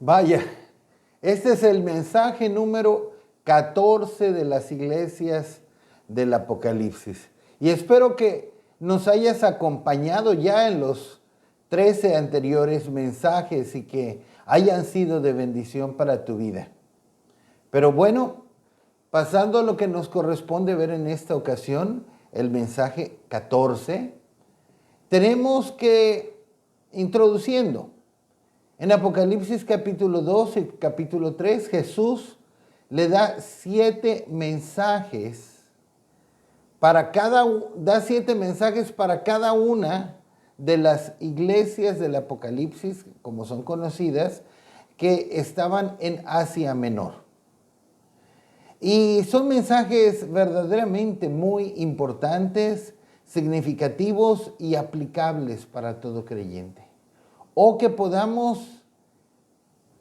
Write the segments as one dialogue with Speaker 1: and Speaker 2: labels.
Speaker 1: Vaya, este es el mensaje número 14 de las iglesias del Apocalipsis. Y espero que nos hayas acompañado ya en los 13 anteriores mensajes y que hayan sido de bendición para tu vida. Pero bueno, pasando a lo que nos corresponde ver en esta ocasión, el mensaje 14, tenemos que, introduciendo, en Apocalipsis capítulo 2 y capítulo 3, Jesús le da 7 mensajes da 7 mensajes para cada una de las iglesias del Apocalipsis, como son conocidas, que estaban en Asia Menor. Y son mensajes verdaderamente muy importantes, significativos y aplicables para todo creyente. O que podamos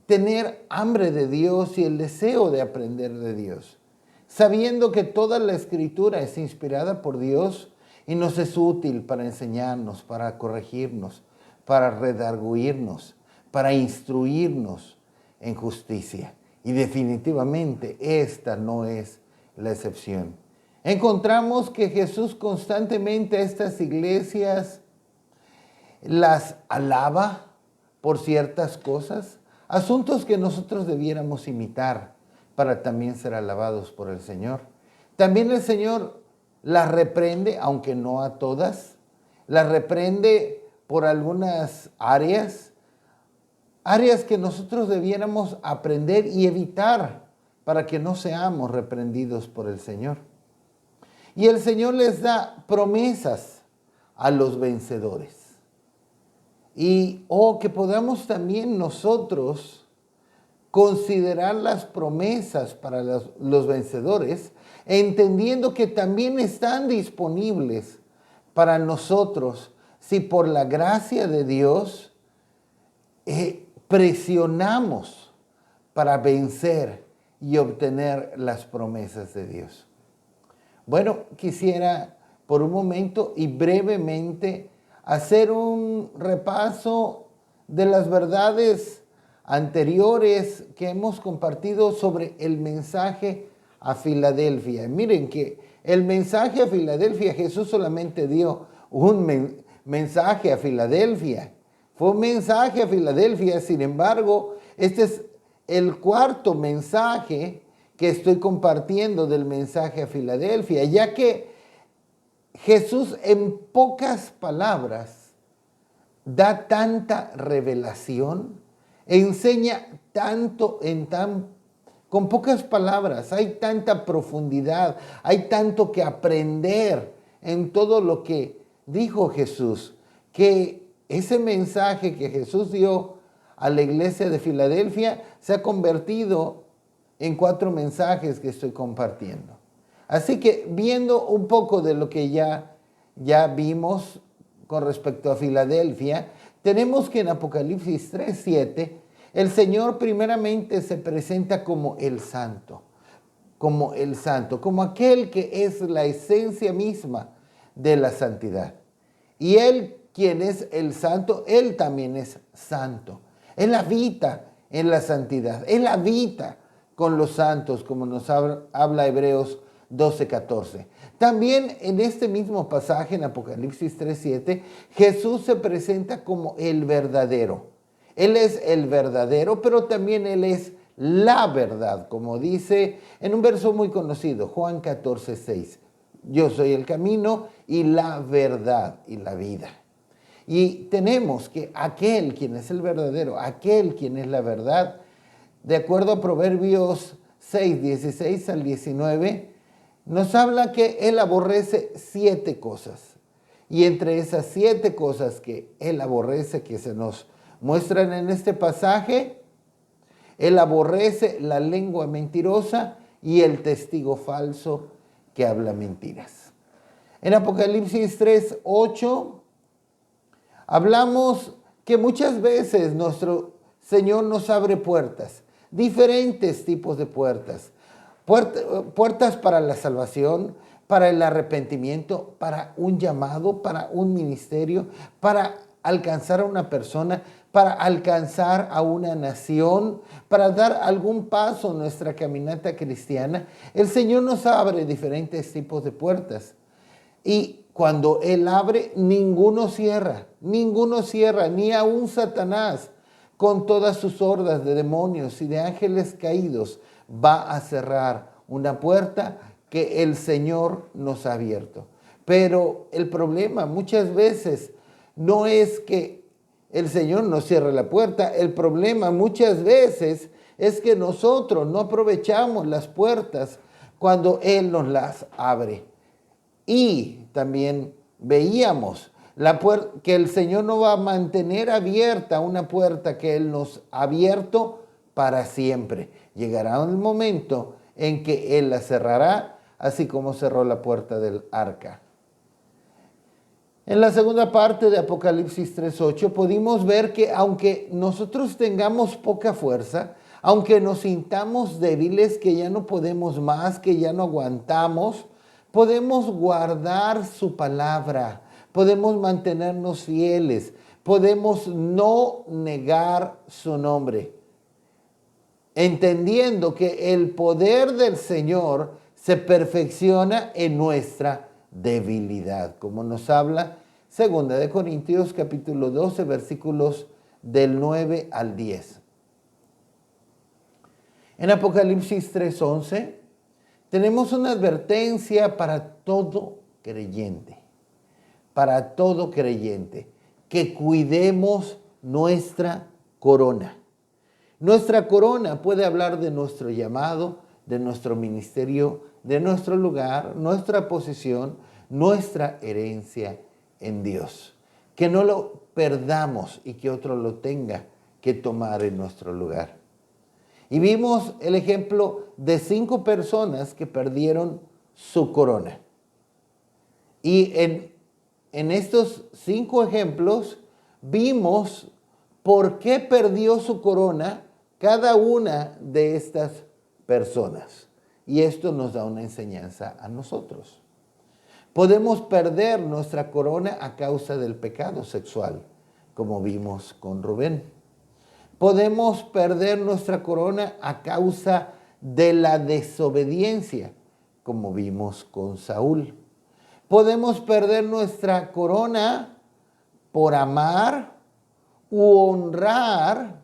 Speaker 1: tener hambre de Dios y el deseo de aprender de Dios, sabiendo que toda la Escritura es inspirada por Dios y nos es útil para enseñarnos, para corregirnos, para redarguirnos, para instruirnos en justicia. Y definitivamente esta no es la excepción. Encontramos que Jesús constantemente a estas iglesias las alaba por ciertas cosas, asuntos que nosotros debiéramos imitar para también ser alabados por el Señor. También el Señor las reprende, aunque no a todas, las reprende por algunas áreas que nosotros debiéramos aprender y evitar para que no seamos reprendidos por el Señor. Y el Señor les da promesas a los vencedores. Y que podamos también nosotros considerar las promesas para los vencedores, entendiendo que también están disponibles para nosotros si por la gracia de Dios presionamos para vencer y obtener las promesas de Dios. Bueno, quisiera por un momento y brevemente hacer un repaso de las verdades anteriores que hemos compartido sobre el mensaje a Filadelfia. Miren que el mensaje a Filadelfia, Jesús solamente dio un mensaje a Filadelfia. Fue un mensaje a Filadelfia, sin embargo, este es el cuarto mensaje que estoy compartiendo del mensaje a Filadelfia, ya que Jesús en pocas palabras da tanta revelación, enseña tanto con pocas palabras, hay tanta profundidad, hay tanto que aprender en todo lo que dijo Jesús, que ese mensaje que Jesús dio a la iglesia de Filadelfia se ha convertido en 4 mensajes que estoy compartiendo. Así que viendo un poco de lo que ya vimos con respecto a Filadelfia, tenemos que en Apocalipsis 3:7, el Señor primeramente se presenta como el santo, como aquel que es la esencia misma de la santidad. Y Él, quien es el santo, Él también es santo. Él habita en la santidad, Él habita con los santos, como nos habla Hebreos 12:14. También en este mismo pasaje, en Apocalipsis 3:7, Jesús se presenta como el verdadero. Él es el verdadero, pero también Él es la verdad, como dice en un verso muy conocido, Juan 14:6. Yo soy el camino y la verdad y la vida. Y tenemos que aquel quien es el verdadero, aquel quien es la verdad, de acuerdo a Proverbios 6:16 al 19, nos habla que Él aborrece 7 cosas. Y entre esas 7 cosas que Él aborrece, que se nos muestran en este pasaje, Él aborrece la lengua mentirosa y el testigo falso que habla mentiras. En Apocalipsis 3:8 hablamos que muchas veces nuestro Señor nos abre puertas, diferentes tipos de puertas. Puertas para la salvación, para el arrepentimiento, para un llamado, para un ministerio, para alcanzar a una persona, para alcanzar a una nación, para dar algún paso en nuestra caminata cristiana, el Señor nos abre diferentes tipos de puertas. Y cuando Él abre, ninguno cierra, ni aun Satanás, con todas sus hordas de demonios y de ángeles caídos, va a cerrar una puerta que el Señor nos ha abierto. Pero el problema muchas veces no es que el Señor nos cierra la puerta. El problema muchas veces es que nosotros no aprovechamos las puertas cuando Él nos las abre. Y también veíamos que el Señor no va a mantener abierta una puerta que Él nos ha abierto para siempre. Llegará un momento en que Él la cerrará, así como cerró la puerta del arca. En la segunda parte de Apocalipsis 3:8 pudimos ver que aunque nosotros tengamos poca fuerza, aunque nos sintamos débiles, que ya no podemos más, que ya no aguantamos, podemos guardar su palabra, podemos mantenernos fieles, podemos no negar su nombre, entendiendo que el poder del Señor se perfecciona en nuestra debilidad, como nos habla 2 Corintios capítulo 12, versículos del 9 al 10. En Apocalipsis 3:11 tenemos una advertencia para todo creyente, que cuidemos nuestra corona. Nuestra corona puede hablar de nuestro llamado, de nuestro ministerio, de nuestro lugar, nuestra posición, nuestra herencia en Dios. Que no lo perdamos y que otro lo tenga que tomar en nuestro lugar. Y vimos el ejemplo de 5 personas que perdieron su corona. Y en estos 5 ejemplos vimos por qué perdió su corona cada una de estas personas. Y esto nos da una enseñanza a nosotros. Podemos perder nuestra corona a causa del pecado sexual, como vimos con Rubén. Podemos perder nuestra corona a causa de la desobediencia, como vimos con Saúl. Podemos perder nuestra corona por amar u honrar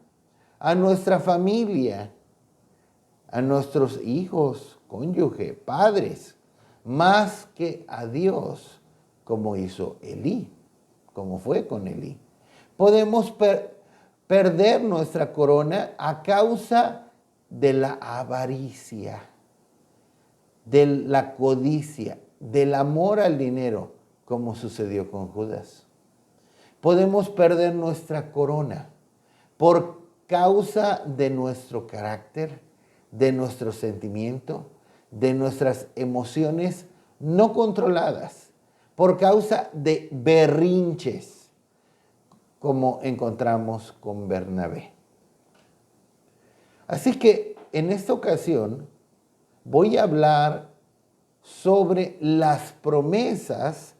Speaker 1: a nuestra familia, a nuestros hijos, cónyuge, padres, más que a Dios, como hizo Elí, como fue con Elí. Podemos perder nuestra corona a causa de la avaricia, de la codicia, del amor al dinero, como sucedió con Judas. Podemos perder nuestra corona por causa de nuestro carácter, de nuestro sentimiento, de nuestras emociones no controladas, por causa de berrinches, como encontramos con Bernabé. Así que en esta ocasión voy a hablar sobre las promesas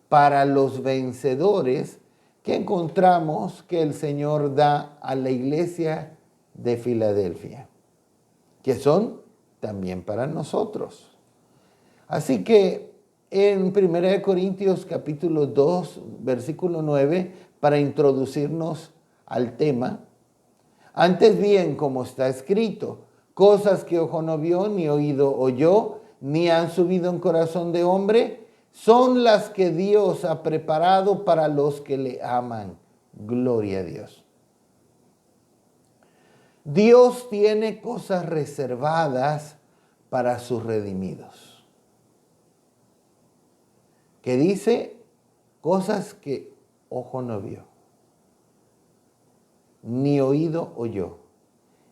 Speaker 1: para los vencedores que encontramos que el Señor da a la iglesia de Filadelfia, que son también para nosotros. Así que en 1 Corintios capítulo 2, versículo 9, para introducirnos al tema, antes bien, como está escrito, cosas que ojo no vio, ni oído oyó, ni han subido en corazón de hombre, son las que Dios ha preparado para los que le aman. Gloria a Dios. Dios tiene cosas reservadas para sus redimidos. Que dice cosas que ojo no vio, ni oído oyó,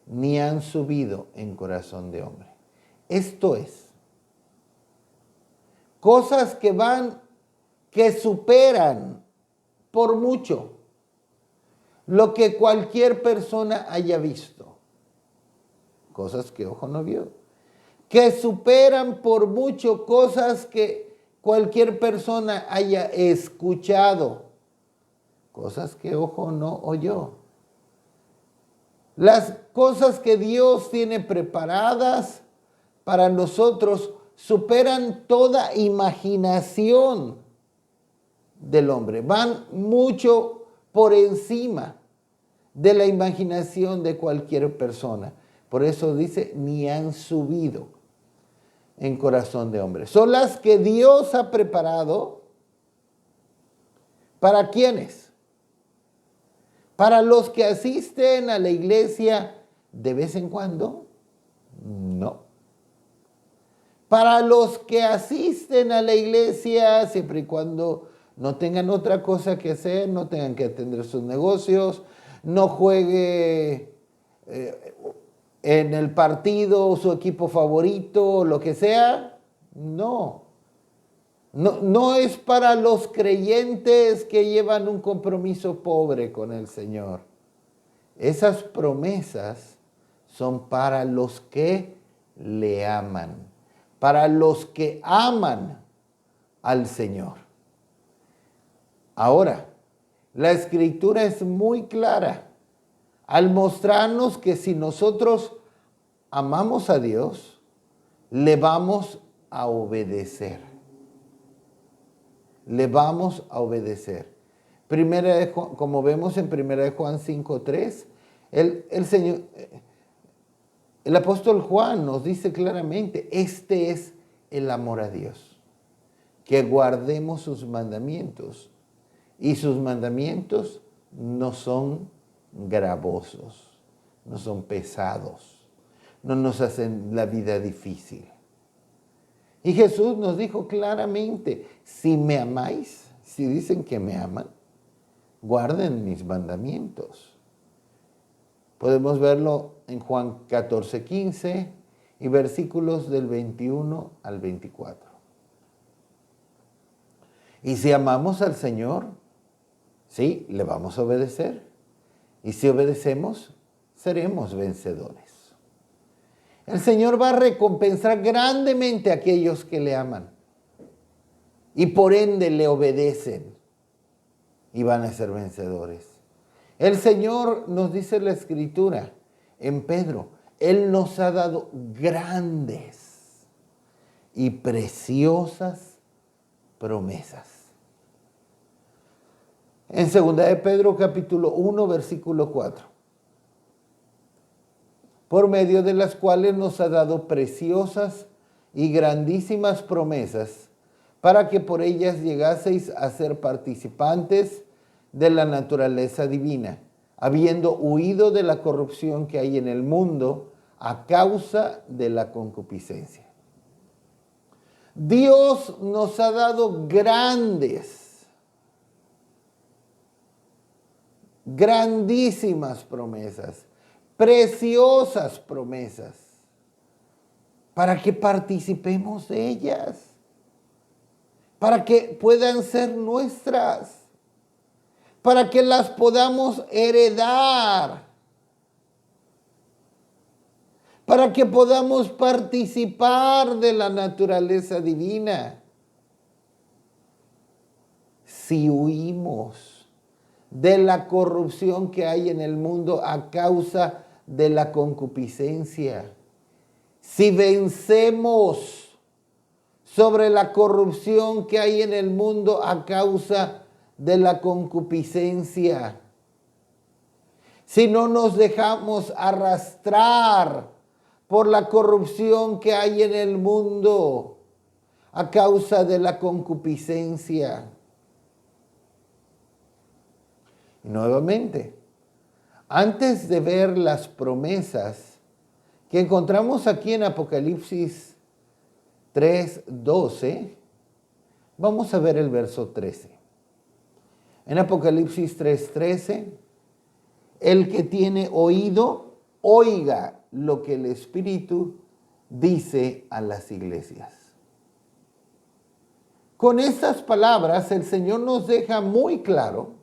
Speaker 1: ni han subido en corazón de hombre. Esto es, cosas que superan por mucho lo que cualquier persona haya visto. Cosas que ojo no vio. Que superan por mucho cosas que cualquier persona haya escuchado. cosas que ojo no oyó. Las cosas que Dios tiene preparadas para nosotros superan toda imaginación del hombre. Van mucho por encima de la imaginación de cualquier persona. Por eso dice, ni han subido en corazón de hombre. Son las que Dios ha preparado. ¿Para quiénes? ¿Para los que asisten a la iglesia de vez en cuando? No. Para los que asisten a la iglesia siempre y cuando no tengan otra cosa que hacer, no tengan que atender sus negocios, no juegue en el partido su equipo favorito, lo que sea. No. No es para los creyentes que llevan un compromiso pobre con el Señor. Esas promesas son para los que le aman, para los que aman al Señor. Ahora, la Escritura es muy clara al mostrarnos que si nosotros amamos a Dios, le vamos a obedecer. Le vamos a obedecer. Como vemos en 1 Juan 5:3, el apóstol Juan nos dice claramente, este es el amor a Dios, que guardemos sus mandamientos. Y sus mandamientos no son gravosos, no son pesados, no nos hacen la vida difícil. Y Jesús nos dijo claramente, si me amáis, si dicen que me aman, guarden mis mandamientos. Podemos verlo en Juan 14:15 y versículos del 21 al 24. Y si amamos al Señor, sí, le vamos a obedecer. Y si obedecemos, seremos vencedores. El Señor va a recompensar grandemente a aquellos que le aman y por ende le obedecen y van a ser vencedores. El Señor nos dice en la Escritura, en Pedro, Él nos ha dado grandes y preciosas promesas. En 2 de Pedro capítulo 1 versículo 4. Por medio de las cuales nos ha dado preciosas y grandísimas promesas, para que por ellas llegaseis a ser participantes de la naturaleza divina, habiendo huido de la corrupción que hay en el mundo a causa de la concupiscencia. Dios nos ha dado grandísimas promesas, preciosas promesas, para que participemos de ellas, para que puedan ser nuestras, para que las podamos heredar, para que podamos participar de la naturaleza divina. Si huimos de la corrupción que hay en el mundo a causa de la concupiscencia, si vencemos sobre la corrupción que hay en el mundo a causa de la concupiscencia, si no nos dejamos arrastrar por la corrupción que hay en el mundo a causa de la concupiscencia. Y nuevamente, antes de ver las promesas que encontramos aquí en Apocalipsis 3:12, vamos a ver el verso 13. En Apocalipsis 3:13, el que tiene oído, oiga lo que el Espíritu dice a las iglesias. Con estas palabras, el Señor nos deja muy claro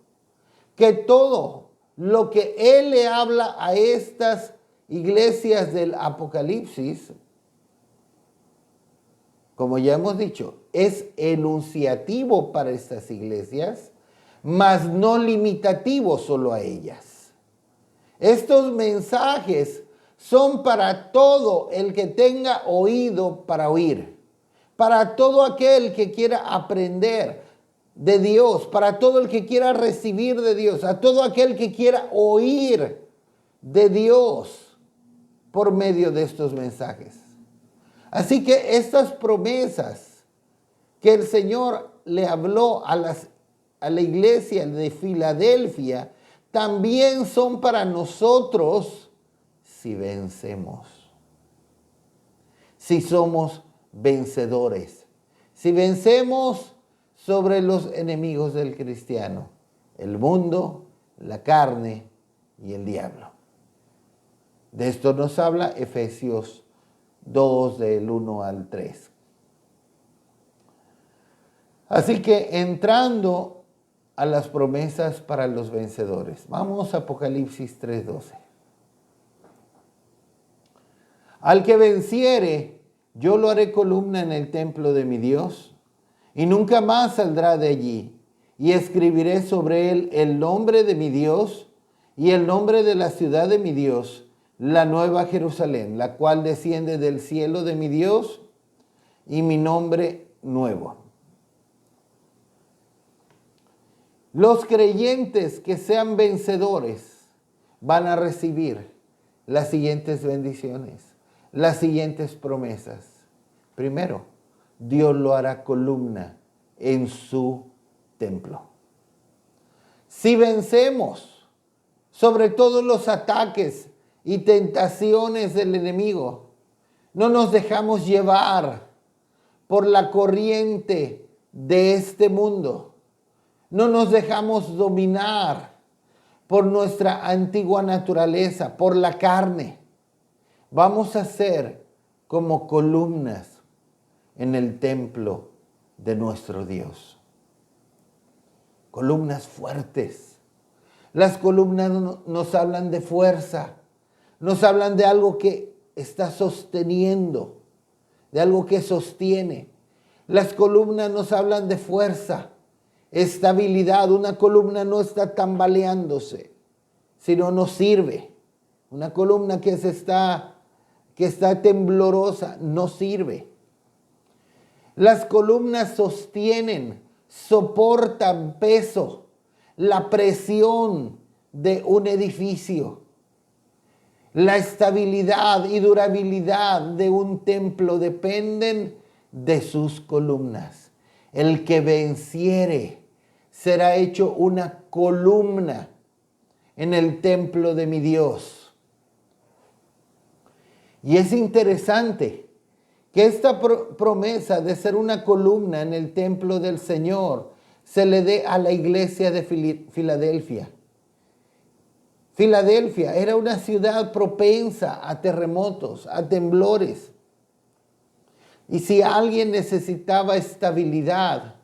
Speaker 1: que todo lo que Él le habla a estas iglesias del Apocalipsis, como ya hemos dicho, es enunciativo para estas iglesias, mas no limitativos solo a ellas. Estos mensajes son para todo el que tenga oído para oír, para todo aquel que quiera aprender de Dios, para todo el que quiera recibir de Dios, a todo aquel que quiera oír de Dios por medio de estos mensajes. Así que estas promesas que el Señor le habló a la iglesia de Filadelfia también son para nosotros si vencemos, si somos vencedores, si vencemos sobre los enemigos del cristiano, el mundo, la carne y el diablo. De esto nos habla Efesios 2 del 1 al 3. Así que entrando a las promesas para los vencedores, vamos a Apocalipsis 3:12. Al que venciere, yo lo haré columna en el templo de mi Dios, y nunca más saldrá de allí. Y escribiré sobre él el nombre de mi Dios y el nombre de la ciudad de mi Dios, la nueva Jerusalén, la cual desciende del cielo de mi Dios, y mi nombre nuevo. Los creyentes que sean vencedores van a recibir las siguientes bendiciones, las siguientes promesas. Primero, Dios lo hará columna en su templo. Si vencemos sobre todos los ataques y tentaciones del enemigo, no nos dejamos llevar por la corriente de este mundo, no nos dejamos dominar por nuestra antigua naturaleza, por la carne, vamos a ser como columnas en el templo de nuestro Dios. Columnas fuertes. Las columnas nos hablan de fuerza, nos hablan de algo que está sosteniendo, de algo que sostiene. Las columnas nos hablan de fuerza, estabilidad. Una columna no está tambaleándose, sino nos sirve. Una columna que está temblorosa no sirve. Las columnas sostienen, soportan peso, la presión de un edificio. La estabilidad y durabilidad de un templo dependen de sus columnas. El que venciere será hecho una columna en el templo de mi Dios. Y es interesante que esta promesa de ser una columna en el templo del Señor se le dé a la iglesia de Filadelfia. Filadelfia era una ciudad propensa a terremotos, a temblores. Y si alguien necesitaba estabilidad,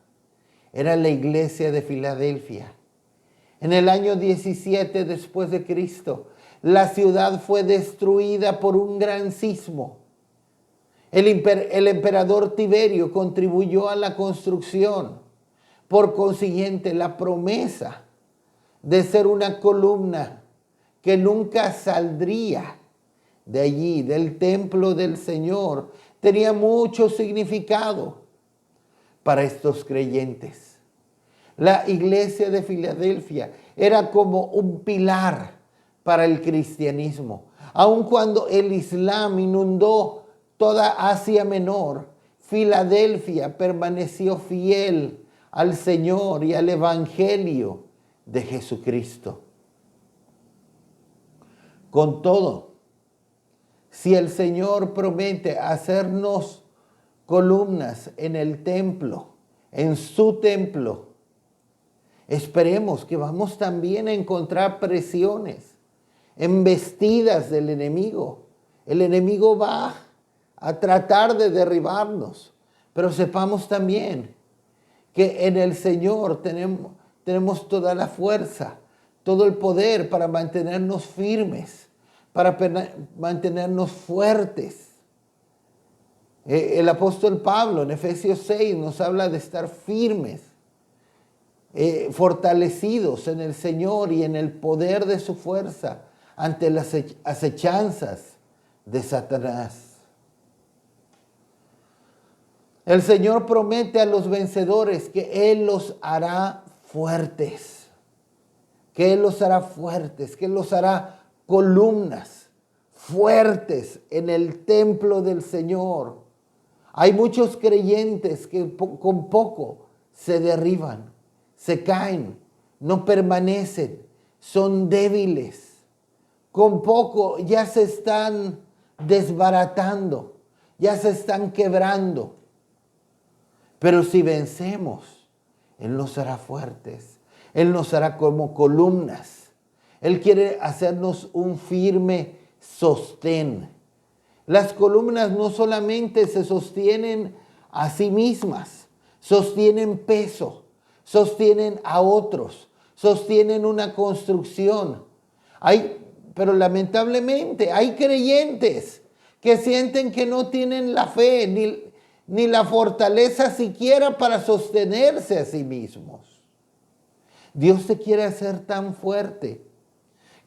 Speaker 1: era la iglesia de Filadelfia. En el año 17 después de Cristo, la ciudad fue destruida por un gran sismo. El emperador Tiberio contribuyó a la construcción. Por consiguiente, la promesa de ser una columna que nunca saldría de allí, del templo del Señor, tenía mucho significado para estos creyentes. La iglesia de Filadelfia era como un pilar para el cristianismo. Aun cuando el Islam inundó toda Asia Menor, Filadelfia permaneció fiel al Señor y al Evangelio de Jesucristo. Con todo, si el Señor promete hacernos columnas en el templo, en su templo, esperemos que vamos también a encontrar presiones, embestidas del enemigo. El enemigo va a tratar de derribarnos, pero sepamos también que en el Señor tenemos toda la fuerza, todo el poder para mantenernos firmes, para mantenernos fuertes. El apóstol Pablo en Efesios 6 nos habla de estar firmes. fortalecidos en el Señor y en el poder de su fuerza ante las acechanzas de Satanás. El Señor promete a los vencedores que Él los hará fuertes, que Él los hará fuertes, que Él los hará columnas fuertes en el templo del Señor. Hay muchos creyentes que con poco se derriban, se caen, no permanecen, son débiles. Con poco ya se están desbaratando, ya se están quebrando. Pero si vencemos, Él nos hará fuertes, Él nos hará como columnas. Él quiere hacernos un firme sostén. Las columnas no solamente se sostienen a sí mismas, sostienen peso, sostienen a otros, sostienen una construcción. Pero lamentablemente hay creyentes que sienten que no tienen la fe ni la fortaleza siquiera para sostenerse a sí mismos. Dios te quiere hacer tan fuerte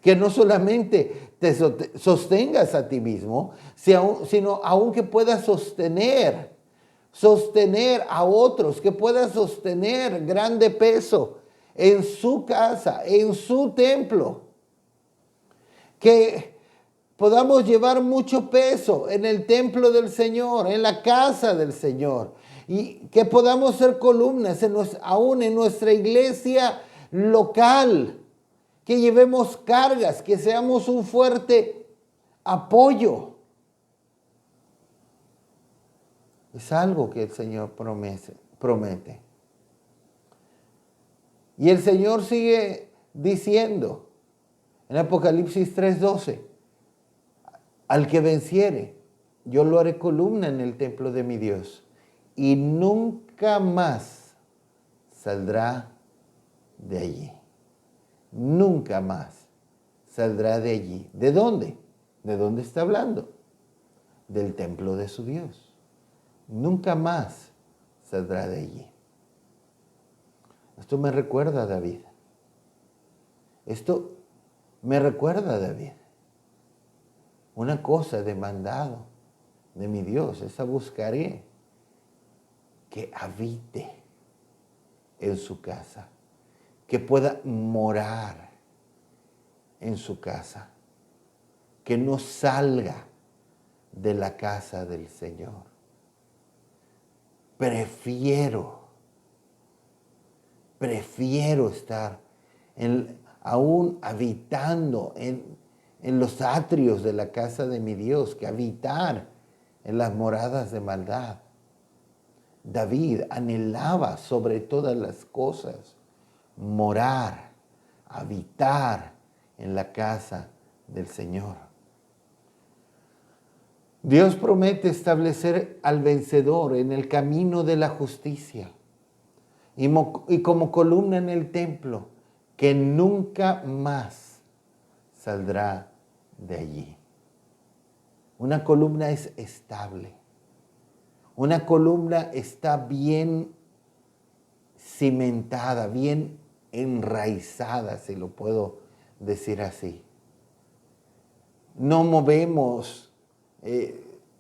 Speaker 1: que no solamente te sostengas a ti mismo, sino aún que puedas sostener a otros, que puedas sostener grande peso en su casa, en su templo, que podamos llevar mucho peso en el templo del Señor, en la casa del Señor, y que podamos ser columnas aún en nuestra iglesia local, que llevemos cargas, que seamos un fuerte apoyo. Es algo que el Señor promete. Y el Señor sigue diciendo en Apocalipsis 3:12, al que venciere, yo lo haré columna en el templo de mi Dios, y nunca más saldrá de allí. Nunca más saldrá de allí. ¿De dónde? ¿De dónde está hablando? Del templo de su Dios. Nunca más saldrá de allí. Esto me recuerda a David. Esto me recuerda a David. Una cosa he demandado de mi Dios, esa buscaré, que habite en su casa, que pueda morar en su casa, que no salga de la casa del Señor. Prefiero estar aún habitando en los atrios de la casa de mi Dios que habitar en las moradas de maldad. David anhelaba sobre todas las cosas morar, habitar en la casa del Señor. Dios promete establecer al vencedor en el camino de la justicia y como columna en el templo que nunca más saldrá de allí. Una columna es estable. Una columna está bien cimentada, bien enraizada, si lo puedo decir así. No movemos,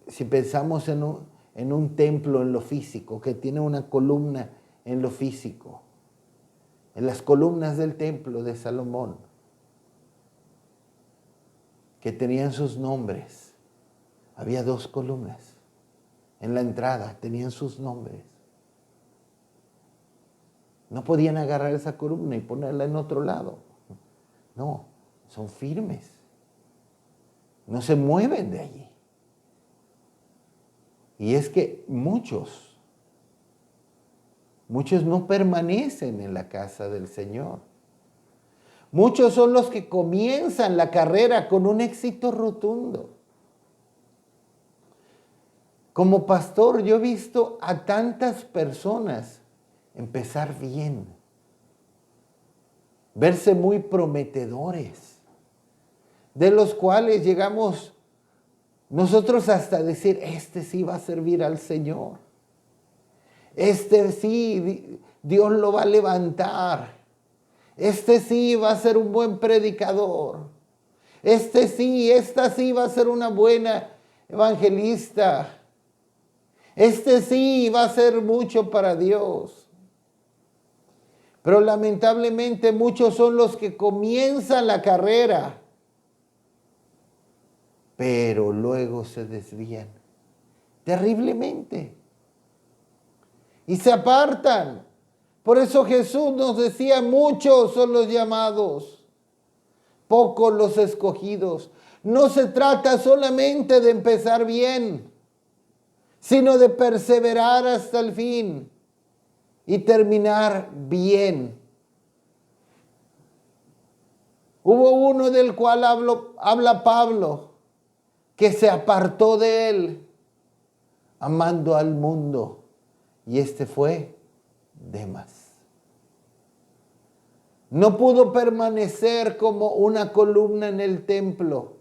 Speaker 1: si pensamos en un templo en lo físico, que tiene una columna en lo físico, en las columnas del templo de Salomón, que tenían sus nombres. Había 2 columnas. En la entrada tenían sus nombres. No podían agarrar esa columna y ponerla en otro lado. No, son firmes. No se mueven de allí. Y es que muchos no permanecen en la casa del Señor. Muchos son los que comienzan la carrera con un éxito rotundo. Como pastor, yo he visto a tantas personas empezar bien, verse muy prometedores, de los cuales llegamos nosotros hasta decir, este sí va a servir al Señor. Este sí Dios lo va a levantar. Este sí va a ser un buen predicador. Esta sí va a ser una buena evangelista. Este sí va a ser mucho para Dios. Pero lamentablemente muchos son los que comienzan la carrera, pero luego se desvían terriblemente y se apartan. Por eso Jesús nos decía, muchos son los llamados, pocos los escogidos. No se trata solamente de empezar bien, sino de perseverar hasta el fin y terminar bien. Hubo uno del cual habla Pablo, que se apartó de él, amando al mundo, y este fue Demas. No pudo permanecer como una columna en el templo,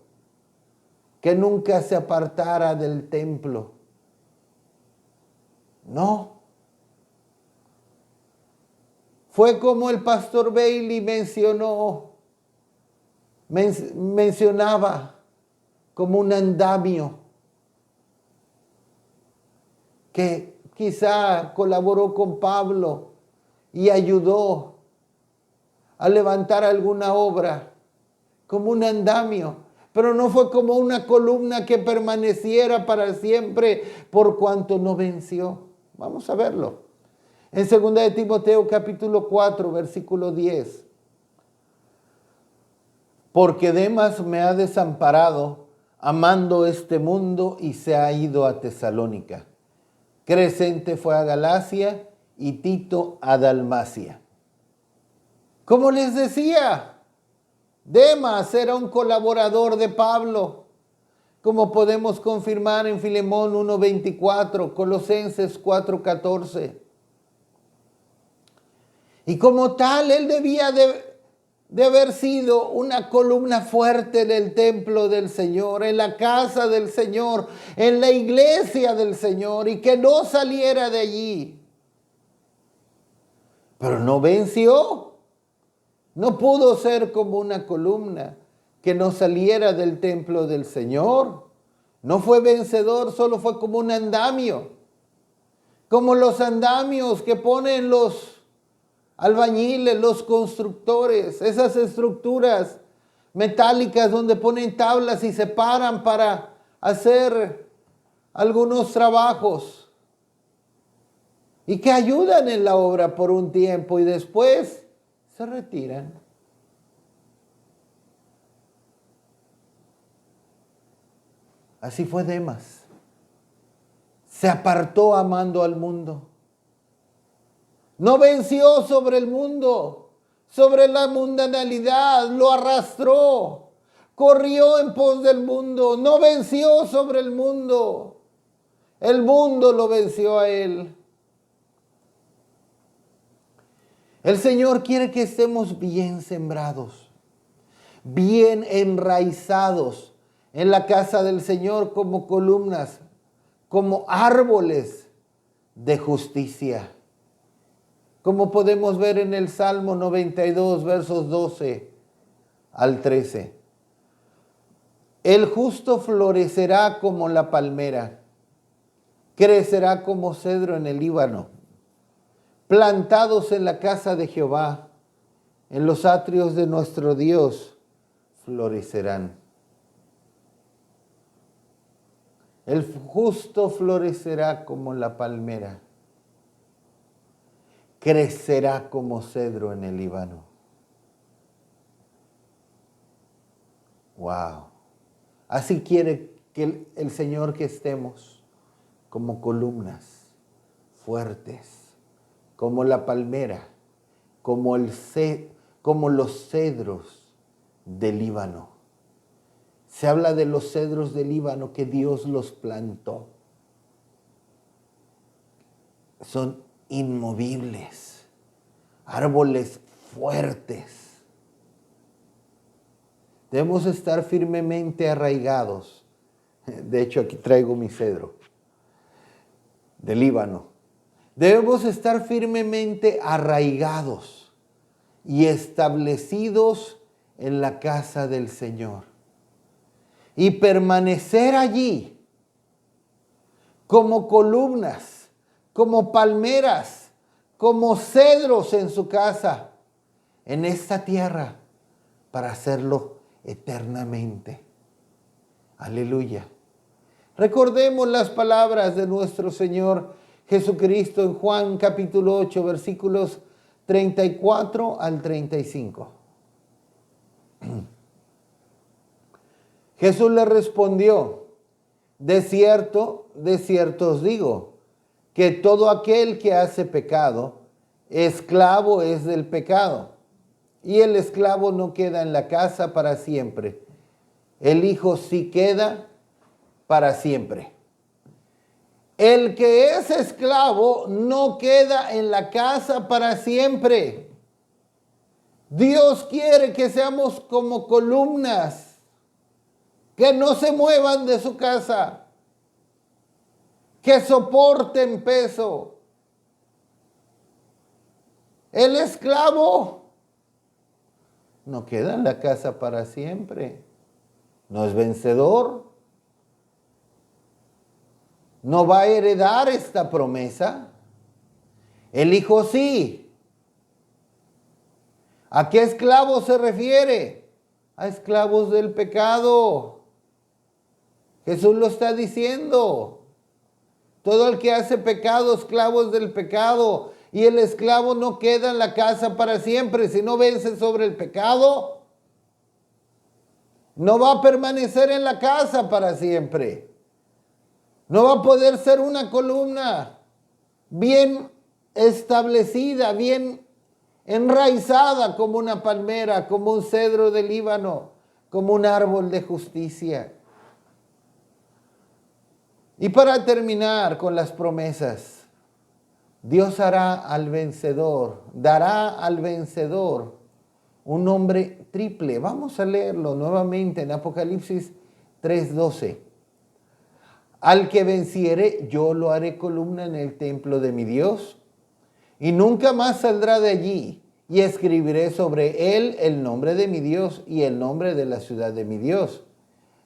Speaker 1: que nunca se apartara del templo. No. Fue como el pastor Bailey mencionaba, como un andamio que quizá colaboró con Pablo y ayudó a levantar alguna obra, como un andamio, pero no fue como una columna que permaneciera para siempre, por cuanto no venció. Vamos a verlo. En 2 de Timoteo capítulo 4, versículo 10. Porque Demas me ha desamparado, amando este mundo, y se ha ido a Tesalónica. Crescente fue a Galacia y Tito a Dalmacia. Como les decía, Demas era un colaborador de Pablo, como podemos confirmar en Filemón 1:24, Colosenses 4:14. Y como tal, él debía de haber sido una columna fuerte en el templo del Señor, en la casa del Señor, en la iglesia del Señor, y que no saliera de allí. Pero no venció. No pudo ser como una columna que no saliera del templo del Señor. No fue vencedor, solo fue como un andamio. Como los andamios que ponen los albañiles, los constructores, esas estructuras metálicas donde ponen tablas y se paran para hacer algunos trabajos y que ayudan en la obra por un tiempo y después se retiran. Así fue Demas. Se apartó amando al mundo. No venció sobre el mundo, sobre la mundanalidad, lo arrastró, corrió en pos del mundo, no venció sobre el mundo lo venció a él. El Señor quiere que estemos bien sembrados, bien enraizados en la casa del Señor como columnas, como árboles de justicia. Como podemos ver en el Salmo 92, versos 12 al 13. El justo florecerá como la palmera, crecerá como cedro en el Líbano, plantados en la casa de Jehová, en los atrios de nuestro Dios, florecerán. El justo florecerá como la palmera, crecerá como cedro en el Líbano. Wow. Así quiere que el Señor que estemos como columnas fuertes, como la palmera, como los cedros del Líbano. Se habla de los cedros del Líbano que Dios los plantó. Son inmovibles, árboles fuertes. Debemos estar firmemente arraigados. De hecho, aquí traigo mi cedro del Líbano. Debemos estar firmemente arraigados y establecidos en la casa del Señor y permanecer allí como columnas, como palmeras, como cedros en su casa, en esta tierra, para hacerlo eternamente. Aleluya. Recordemos las palabras de nuestro Señor Jesucristo en Juan capítulo 8, versículos 34 al 35. Jesús le respondió: de cierto os digo, que todo aquel que hace pecado, esclavo es del pecado. Y el esclavo no queda en la casa para siempre. El Hijo sí queda para siempre. El que es esclavo no queda en la casa para siempre. Dios quiere que seamos como columnas, que no se muevan de su casa, que soporten peso. El esclavo no queda en la casa para siempre. No es vencedor. No va a heredar esta promesa. El Hijo sí. ¿A qué esclavos se refiere? A esclavos del pecado. Jesús lo está diciendo. Todo el que hace pecado, esclavos del pecado. Y el esclavo no queda en la casa para siempre. Si no vence sobre el pecado, no va a permanecer en la casa para siempre. No va a poder ser una columna bien establecida, bien enraizada como una palmera, como un cedro del Líbano, como un árbol de justicia. Y para terminar con las promesas, Dios dará al vencedor un nombre triple. Vamos a leerlo nuevamente en Apocalipsis 3:12. Al que venciere, yo lo haré columna en el templo de mi Dios, y nunca más saldrá de allí, y escribiré sobre él el nombre de mi Dios y el nombre de la ciudad de mi Dios,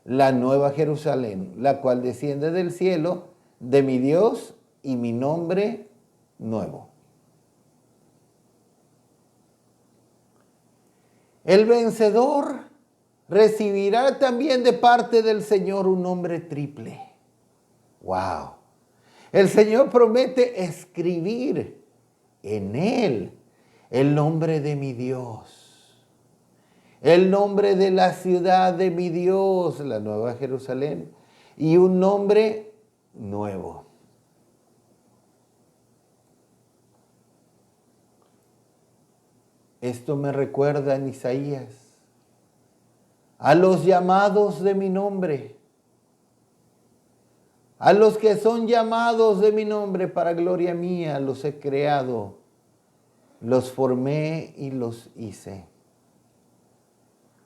Speaker 1: la nueva Jerusalén, la cual desciende del cielo de mi Dios, y mi nombre nuevo. El vencedor recibirá también de parte del Señor un nombre triple. ¡Wow! El Señor promete escribir en él el nombre de mi Dios, el nombre de la ciudad de mi Dios, la nueva Jerusalén, y un nombre nuevo. Esto me recuerda en Isaías a los llamados de mi nombre, a los que son llamados de mi nombre para gloria mía, los he creado, los formé y los hice.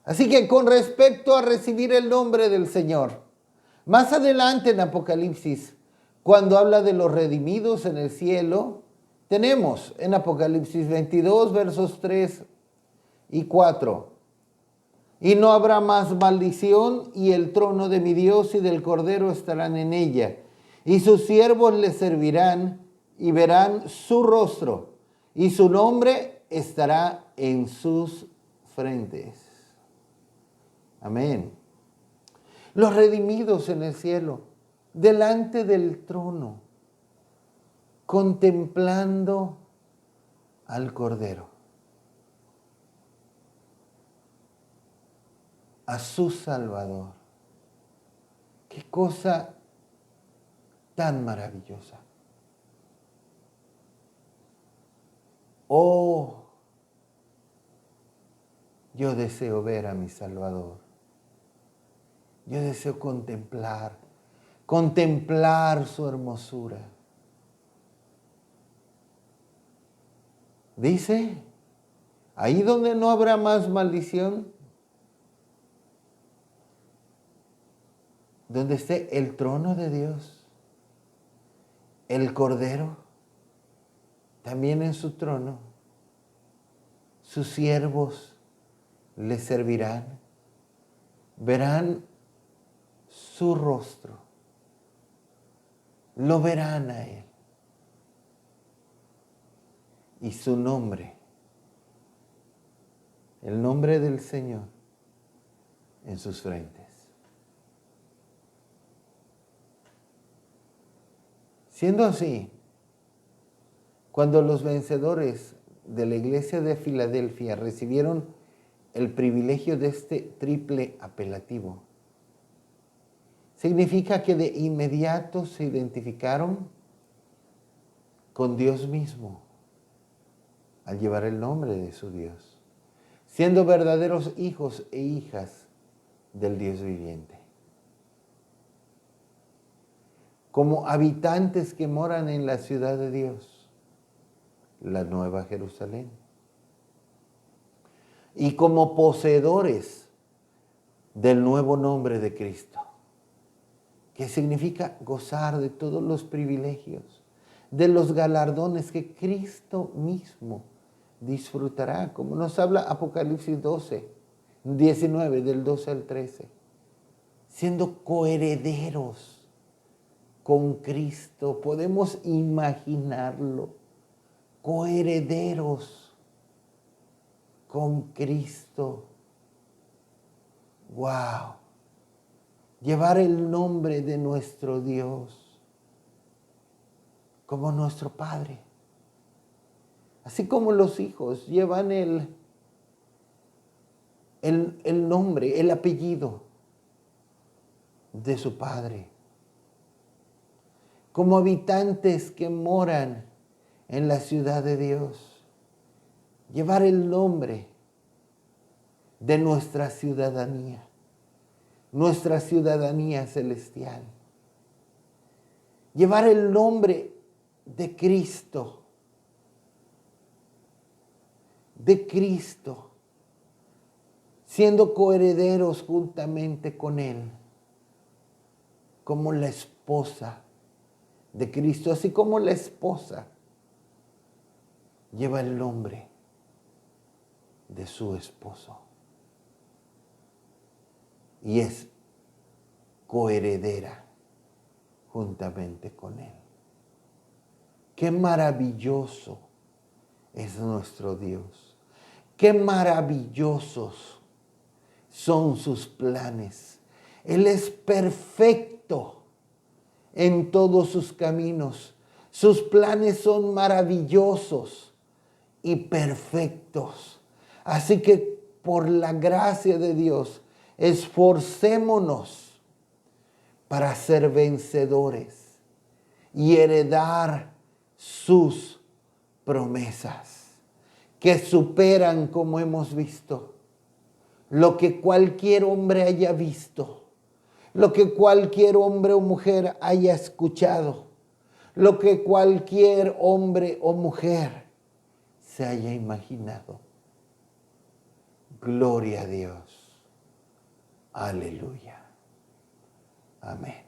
Speaker 1: Así que con respecto a recibir el nombre del Señor, más adelante en Apocalipsis, cuando habla de los redimidos en el cielo, tenemos en Apocalipsis 22, versos 3 y 4. Y no habrá más maldición, y el trono de mi Dios y del Cordero estarán en ella, y sus siervos le servirán y verán su rostro, y su nombre estará en sus frentes. Amén. Los redimidos en el cielo, delante del trono, contemplando al Cordero, a su Salvador. Qué cosa tan maravillosa. Oh, yo deseo ver a mi Salvador. Yo deseo contemplar su hermosura. Dice, ahí donde no habrá más maldición, donde esté el trono de Dios, el Cordero también en su trono. Sus siervos le servirán, verán su rostro, lo verán a Él y su nombre, el nombre del Señor en sus frentes. Siendo así, cuando los vencedores de la iglesia de Filadelfia recibieron el privilegio de este triple apelativo, significa que de inmediato se identificaron con Dios mismo al llevar el nombre de su Dios, siendo verdaderos hijos e hijas del Dios viviente. Como habitantes que moran en la ciudad de Dios, la Nueva Jerusalén. Y como poseedores del nuevo nombre de Cristo, que significa gozar de todos los privilegios, de los galardones que Cristo mismo disfrutará, como nos habla Apocalipsis 19, del 12 al 13, siendo coherederos con Cristo. Podemos imaginarlo, coherederos con Cristo. ¡Wow! Llevar el nombre de nuestro Dios como nuestro Padre. Así como los hijos llevan el nombre, el apellido de su Padre. Como habitantes que moran en la ciudad de Dios, llevar el nombre de nuestra ciudadanía celestial. Llevar el nombre de Cristo, siendo coherederos juntamente con Él, como la esposa de Cristo, así como la esposa lleva el nombre de su esposo y es coheredera juntamente con Él. Qué maravilloso es nuestro Dios. Qué maravillosos son sus planes. Él es perfecto en todos sus caminos. Sus planes son maravillosos y perfectos. Así que por la gracia de Dios, esforcémonos para ser vencedores y heredar sus promesas, que superan, como hemos visto, lo que cualquier hombre haya visto, lo que cualquier hombre o mujer haya escuchado, lo que cualquier hombre o mujer se haya imaginado. Gloria a Dios. Aleluya. Amén.